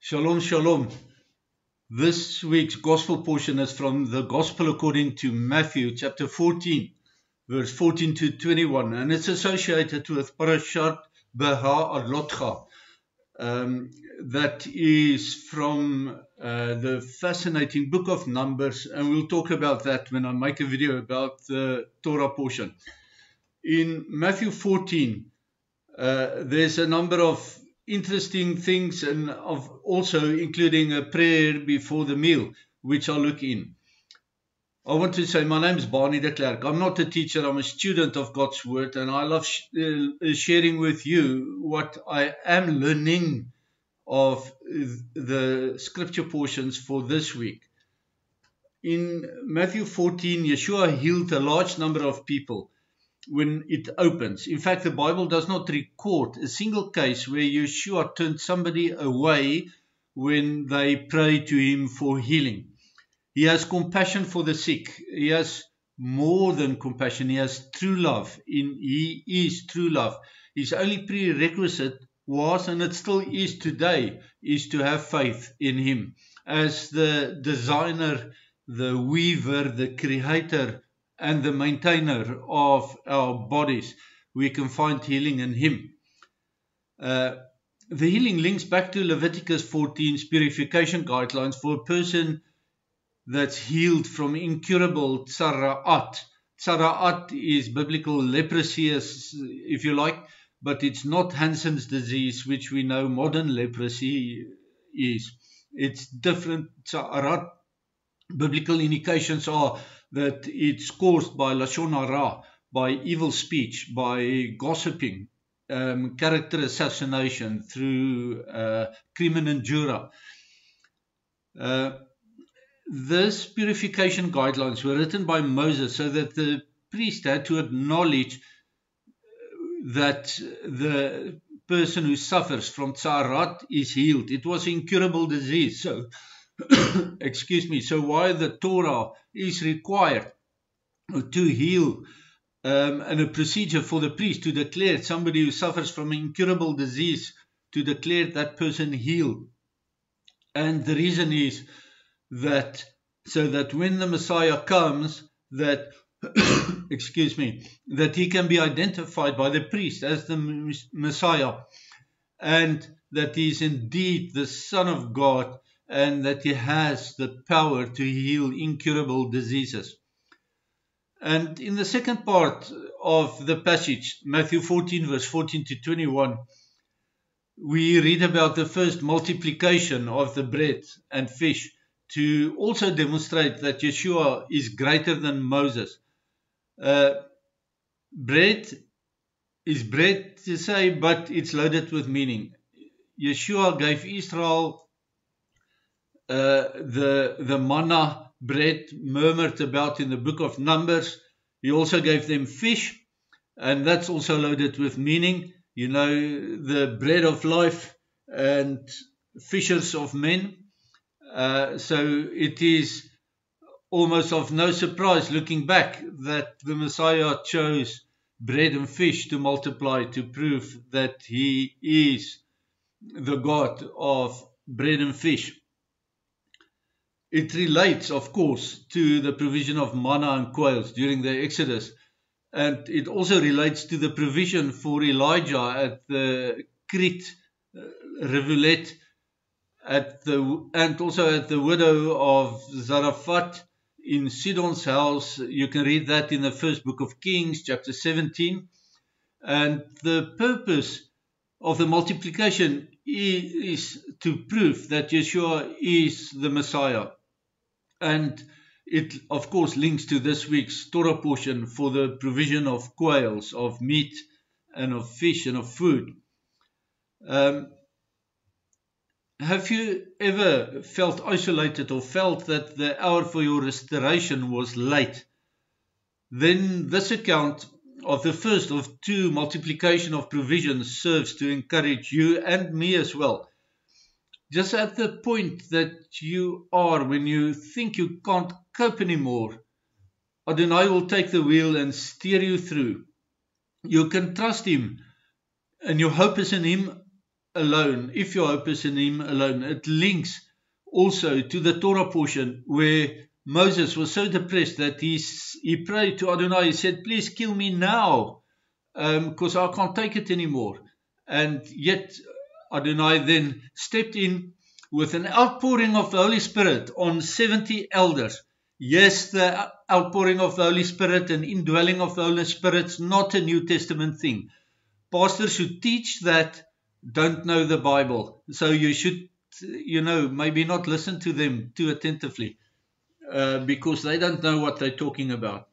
Shalom, shalom. This week's gospel portion is from the Gospel according to Matthew chapter 14, verse 14 to 21, and it's associated with Parashat Beha'alotcha. That is from the fascinating book of Numbers, and we'll talk about that when I make a video about the Torah portion. In Matthew 14, there's a number of interesting things, and of also including a prayer before the meal, which I'll look in. I want to say my name is Barney de Klerk. I'm not a teacher, I'm a student of God's Word, and I love sharing with you what I am learning of the scripture portions for this week. In Matthew 14, Yeshua healed a large number of people when it opens. In fact, the Bible does not record a single case where Yeshua turned somebody away when they prayed to him for healing. He has compassion for the sick. He has more than compassion. He has true love. He is true love. His only prerequisite was, and it still is today, is to have faith in him. As the designer, the weaver, the creator, and the maintainer of our bodies, we can find healing in him. The healing links back to Leviticus 14's purification guidelines for a person that's healed from incurable tzara'at. Tzara'at is biblical leprosy, if you like, but it's not Hansen's disease, which we know modern leprosy is. It's different. Tzara'at, biblical indications are that it's caused by Lashon Hara, by evil speech, by gossiping, character assassination through crimen injuria. This purification guidelines were written by Moses so that the priest had to acknowledge that the person who suffers from tzara'at is healed. It was incurable disease. So excuse me, so why the Torah is required to heal and a procedure for the priest to declare somebody who suffers from incurable disease, to declare that person healed. And the reason is that so that when the Messiah comes, that excuse me, that he can be identified by the priest as the Messiah, and that he is indeed the Son of God, and that he has the power to heal incurable diseases. And in the second part of the passage, Matthew 14, verse 14 to 21, we read about the first multiplication of the bread and fish to also demonstrate that Yeshua is greater than Moses. Bread is bread to say, but it's loaded with meaning. Yeshua gave Israel the manna bread murmured about in the book of Numbers. He also gave them fish, and that's also loaded with meaning. You know, the bread of life and fishers of men. So it is almost of no surprise looking back that the Messiah chose bread and fish to multiply, to prove that he is the God of bread and fish. It relates, of course, to the provision of manna and quails during the Exodus. And it also relates to the provision for Elijah at the Crete rivulet, and also at the widow of Zarephath in Sidon's house. You can read that in the first book of Kings, chapter 17. And the purpose of the multiplication is to prove that Yeshua is the Messiah. And it, of course, links to this week's Torah portion for the provision of quails, of meat, and of fish, and of food. Have you ever felt isolated or felt that the hour for your restoration was late? Then this account of the first of two multiplication of provisions serves to encourage you and me as well. Just at the point that you are when you think you can't cope anymore, Adonai will take the wheel and steer you through. You can trust him, and your hope is in him alone, if your hope is in Him alone, it links also to the Torah portion where Moses was so depressed that he prayed to Adonai. He said, please kill me now, because I can't take it anymore. And yet Adonai then stepped in with an outpouring of the Holy Spirit on 70 elders. Yes, the outpouring of the Holy Spirit and indwelling of the Holy Spirit is not a New Testament thing. Pastors who teach that don't know the Bible. So you should, maybe not listen to them too attentively, because they don't know what they're talking about.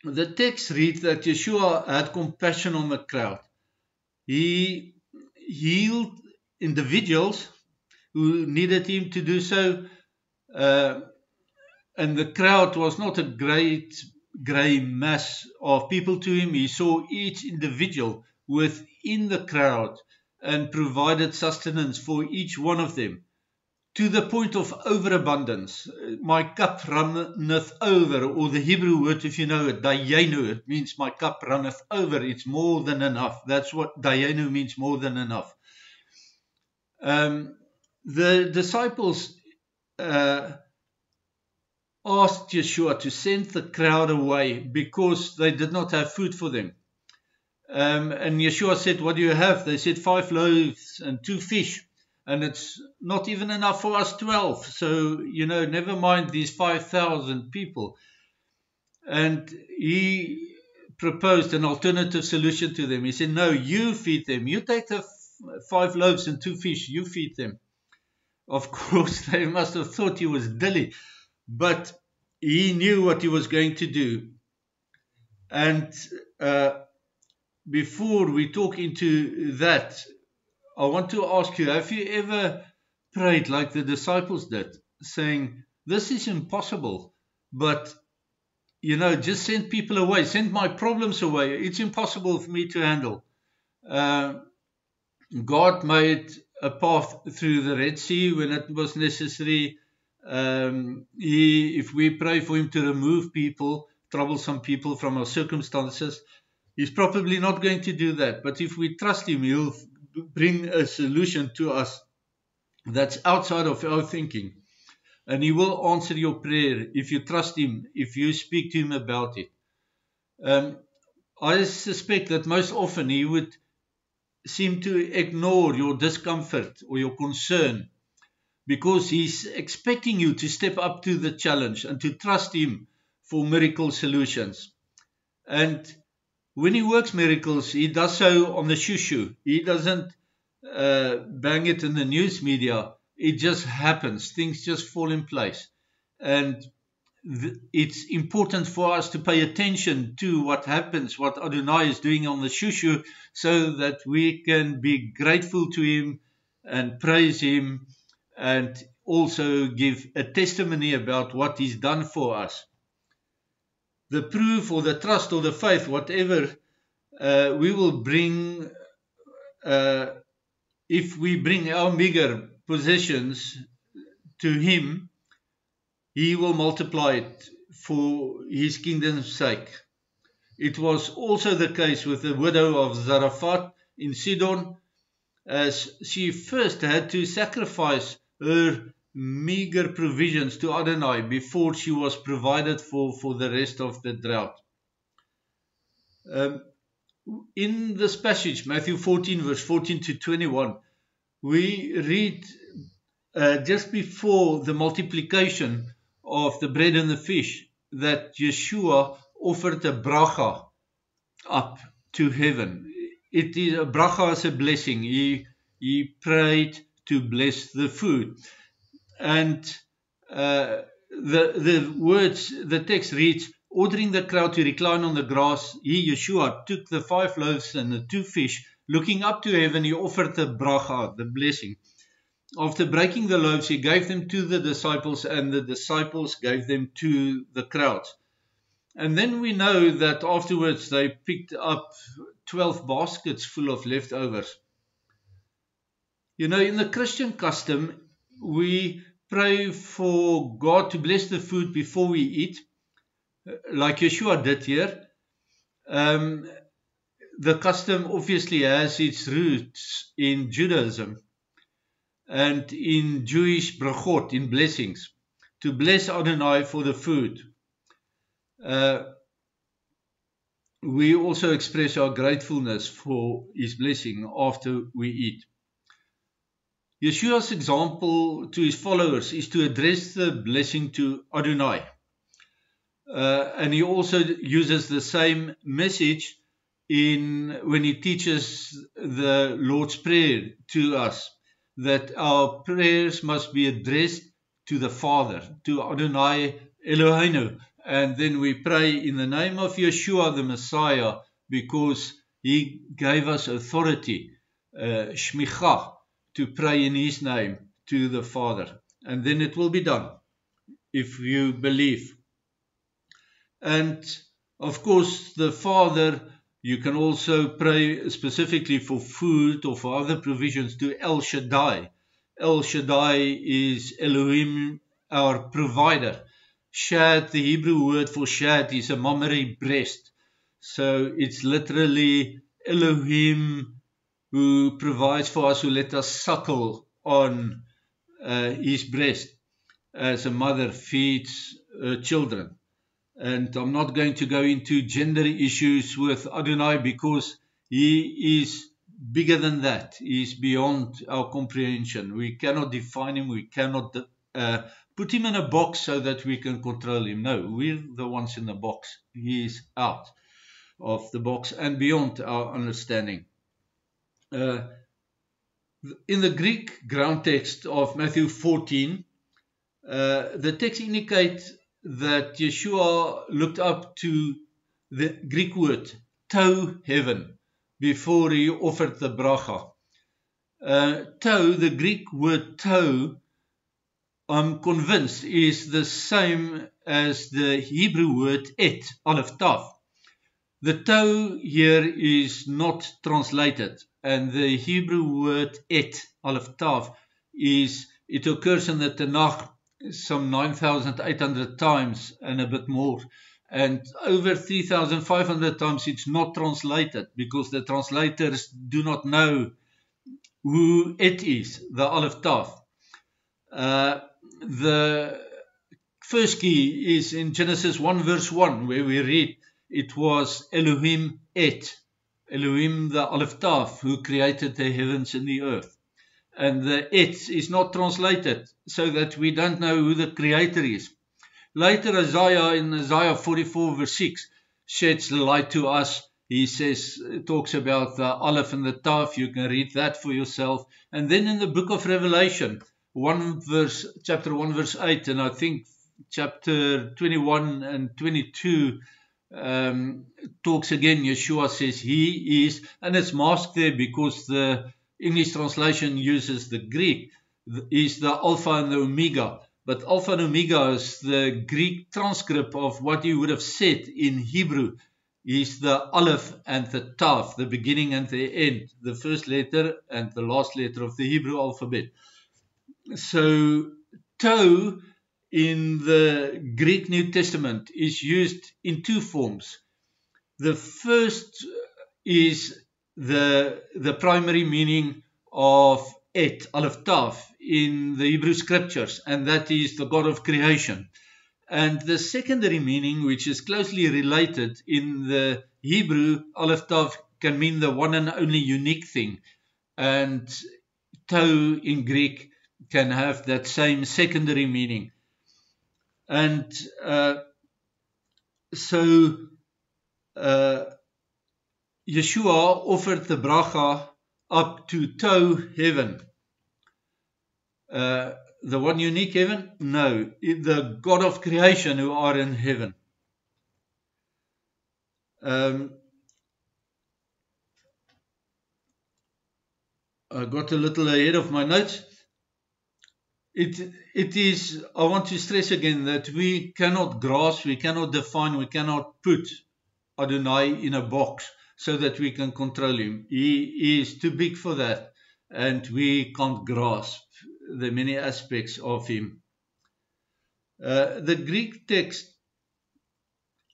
The text reads that Yeshua had compassion on the crowd. He healed individuals who needed Him to do so, and the crowd was not a great grey mass of people to Him. He saw each individual within the crowd and provided sustenance for each one of them, to the point of overabundance. My cup runneth over, or the Hebrew word, if you know it, dayenu, it means my cup runneth over. It's more than enough. That's what dayenu means, more than enough. The disciples asked Yeshua to send the crowd away because they did not have food for them. And Yeshua said, what do you have? They said 5 loaves and 2 fish. And it's not even enough for us 12. So, never mind these 5,000 people. And He proposed an alternative solution to them. He said, no, you feed them. You take the 5 loaves and 2 fish. You feed them. Of course, they must have thought He was dilly. But He knew what He was going to do. And before we talk into that, I want to ask you, have you ever prayed like the disciples did, saying, this is impossible, but, just send people away, send my problems away. It's impossible for me to handle. God made a path through the Red Sea when it was necessary. If we pray for Him to remove troublesome people from our circumstances, He's probably not going to do that. But if we trust Him, He'll bring a solution to us that's outside of our thinking. And He will answer your prayer if you trust Him, if you speak to Him about it. I suspect that most often He would seem to ignore your discomfort or your concern, because He's expecting you to step up to the challenge and to trust Him for miracle solutions. And when He works miracles, He does so on the shushu. He doesn't bang it in the news media. It just happens. Things just fall in place. And it's important for us to pay attention to what happens, what Adonai is doing on the shushu, so that we can be grateful to Him and praise Him, and also give a testimony about what He's done for us. The proof or the trust or the faith, whatever, we will bring, if we bring our meager possessions to Him, He will multiply it for His kingdom's sake. It was also the case with the widow of Zarephath in Sidon, as she first had to sacrifice her meager provisions to Adonai before she was provided for the rest of the drought. In this passage, Matthew 14, verse 14 to 21, we read just before the multiplication of the bread and the fish that Yeshua offered a bracha up to heaven. It is a bracha as a blessing. He prayed to bless the food. And the words, the text reads, ordering the crowd to recline on the grass, He, Yeshua, took the 5 loaves and the 2 fish. Looking up to heaven, He offered the bracha, the blessing. After breaking the loaves, He gave them to the disciples, and the disciples gave them to the crowds. And then we know that afterwards they picked up 12 baskets full of leftovers. In the Christian custom, we pray for God to bless the food before we eat, like Yeshua did here. the custom obviously has its roots in Judaism and in Jewish brachot, in blessings, to bless Adonai for the food. We also express our gratefulness for his blessing after we eat. Yeshua's example to his followers is to address the blessing to Adonai. And he also uses the same message when he teaches the Lord's Prayer to us, that our prayers must be addressed to the Father, to Adonai Eloheinu. And then we pray in the name of Yeshua the Messiah, because he gave us authority, shmicha, to pray in his name to the Father. And then it will be done, if you believe. And of course, the Father, you can also pray specifically for food or for other provisions to El Shaddai. El Shaddai is Elohim, our provider. Shad, the Hebrew word for shad, is a mammary breast. So it's literally Elohim who provides for us, who let us suckle on his breast as a mother feeds children. And I'm not going to go into gender issues with Adonai, because he is bigger than that. He is beyond our comprehension. We cannot define him. We cannot put him in a box so that we can control him. No, we're the ones in the box. He is out of the box and beyond our understanding. In the Greek ground text of Matthew 14, the text indicates that Yeshua looked up to the Greek word to heaven before he offered the bracha. To, the Greek word to, I'm convinced is the same as the Hebrew word et, aleph tav. The to here is not translated, and the Hebrew word et, aleph tav, it occurs in the Tanakh some 9,800 times and a bit more, and over 3,500 times it's not translated, because the translators do not know who it is, the aleph tav. The first key is in Genesis 1 verse 1, where we read, it was Elohim et, Elohim the aleph tav, who created the heavens and the earth. And the et is not translated, so that we don't know who the creator is. Later, Isaiah, in Isaiah 44 verse 6, sheds light to us. He talks about the aleph and the tav. You can read that for yourself. And then in the book of Revelation, chapter 1 verse 8, and I think chapter 21 and 22, talks again. Yeshua says he is, and it's masked there because the English translation uses the Greek, is the Alpha and the Omega. But Alpha and Omega is the Greek transcript of what you would have said in Hebrew. Is the Aleph and the Tav, the beginning and the end, the first letter and the last letter of the Hebrew alphabet. So, to in the Greek New Testament is used in two forms. The first is the primary meaning of et, aleph tav, in the Hebrew scriptures, and that is the God of creation. And the secondary meaning, which is closely related in the Hebrew, aleph tav can mean the one and only unique thing, and to in Greek can have that same secondary meaning. And so Yeshua offered the bracha up to heaven. The one unique heaven? No, the God of creation who are in heaven. I got a little ahead of my notes. It is, I want to stress again that we cannot grasp, we cannot define, we cannot put Adonai in a box so that we can control him. He is too big for that, and we can't grasp the many aspects of him. The Greek text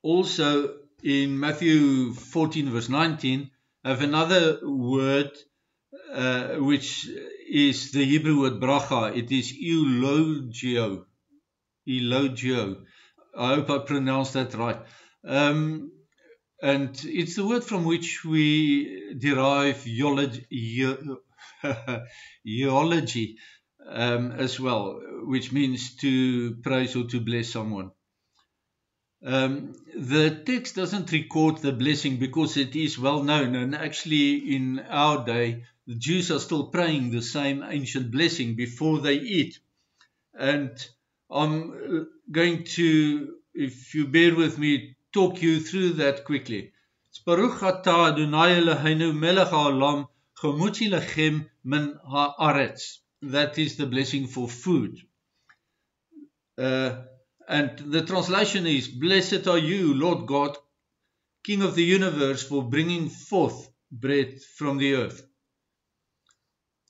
also in Matthew 14 verse 19 have another word which is the Hebrew word bracha. It is eulogio. Elogio. I hope I pronounced that right. And it's the word from which we derive eulogy as well, which means to praise or to bless someone. The text doesn't record the blessing because it is well known, and actually in our day the Jews are still praying the same ancient blessing before they eat. And I'm going to, if you bear with me, talk you through that quickly. It's Baruch atah Adonai Eloheinu melech haolam chomotzi lechem min haaretz. That is the blessing for food. And the translation is, blessed are you, Lord God, King of the universe, for bringing forth bread from the earth.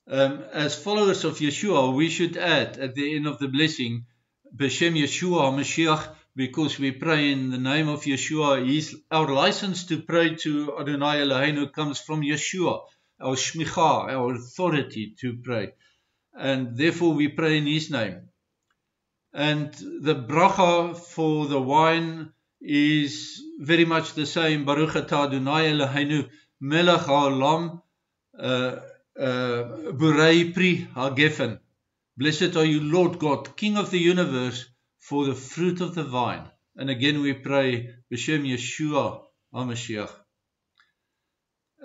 As followers of Yeshua, we should add at the end of the blessing, B'Shem Yeshua HaMashiach, because we pray in the name of Yeshua. Our license to pray to Adonai Eloheinu comes from Yeshua, our shmicha, our authority to pray. And therefore we pray in his name. And the bracha for the wine is very much the same. Baruch atah Adonai Eloheinu melech haolam borei pri hagefen. Blessed are you, Lord God, King of the universe, for the fruit of the vine. And again we pray B'Shem Yeshua HaMashiach.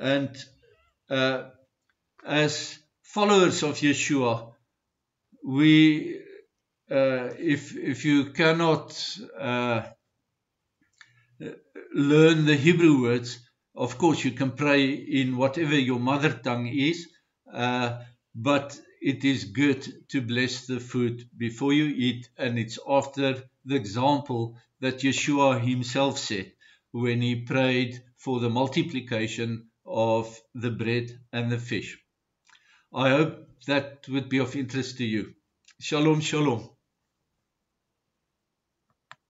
And as followers of Yeshua, we if you cannot learn the Hebrew words, of course you can pray in whatever your mother tongue is, but it is good to bless the food before you eat, and it's after the example that Yeshua himself set when he prayed for the multiplication of the bread and the fish. I hope that would be of interest to you. Shalom, shalom.